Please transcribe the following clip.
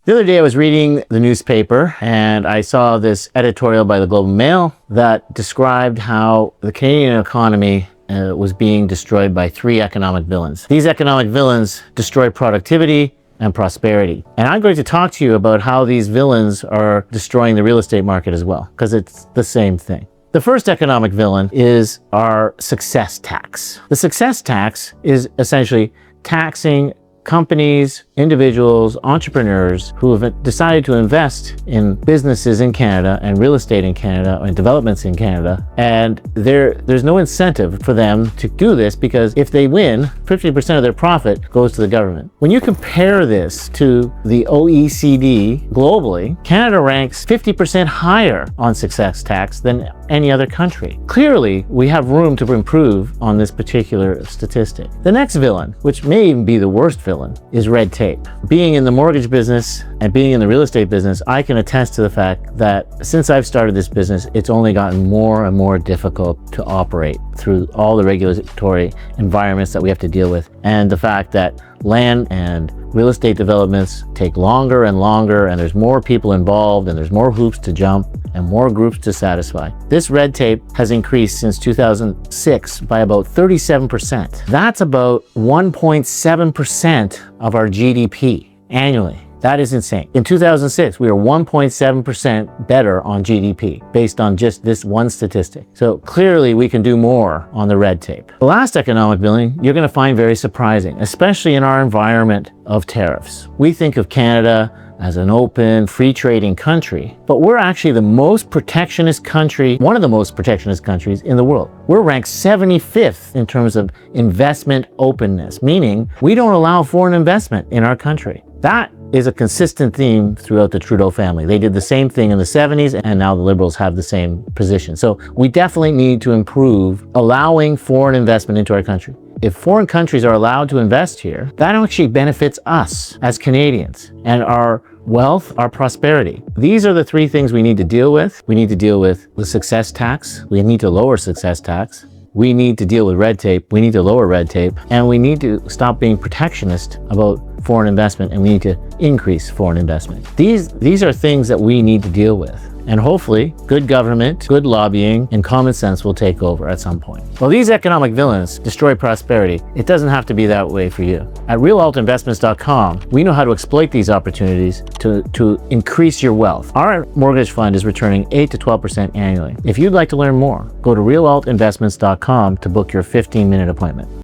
The other day I was reading the newspaper and I saw this editorial by the Globe and Mail that described how the Canadian economy was being destroyed by three economic villains. These economic villains destroy productivity and prosperity. And I'm going to talk to you about how these villains are destroying the real estate market as well, because it's the same thing. The first economic villain is our success tax. The success tax is essentially taxing companies, individuals, entrepreneurs who have decided to invest in businesses in Canada and real estate in Canada and developments in Canada. And there's no incentive for them to do this because if they win, 50% of their profit goes to the government. When you compare this to the OECD globally, Canada ranks 50% higher on success tax than any other country. Clearly, we have room to improve on this particular statistic. The next villain, which may even be the worst villain, is red tape. Being in the mortgage business and being in the real estate business, I can attest to the fact that since I've started this business, it's only gotten more and more difficult to operate through all the regulatory environments that we have to deal with, and the fact that land and real estate developments take longer and longer, and there's more people involved, and there's more hoops to jump and more groups to satisfy. This red tape has increased since 2006 by about 37%. That's about 1.7% of our GDP annually. That is insane. In 2006, we were 1.7% better on GDP based on just this one statistic. So clearly we can do more on the red tape. The last economic villain you're going to find very surprising, especially in our environment of tariffs. We think of Canada as an open, free trading country, but we're actually the most protectionist country, one of the most protectionist countries in the world. We're ranked 75th in terms of investment openness, meaning we don't allow foreign investment in our country. That is a consistent theme throughout the Trudeau family. They did the same thing in the 70s, and now the Liberals have the same position. So we definitely need to improve allowing foreign investment into our country. If foreign countries are allowed to invest here, that actually benefits us as Canadians and our wealth, our prosperity. These are the three things we need to deal with. We need to deal with the success tax. We need to lower success tax. We need to deal with red tape. We need to lower red tape. And we need to stop being protectionist about foreign investment, and we need to increase foreign investment. These are things that we need to deal with. And hopefully, good government, good lobbying, and common sense will take over at some point. Well, these economic villains destroy prosperity. It doesn't have to be that way for you. At realaltinvestments.com, we know how to exploit these opportunities to increase your wealth. Our mortgage fund is returning 8 to 12% annually. If you'd like to learn more, go to realaltinvestments.com to book your 15-minute appointment.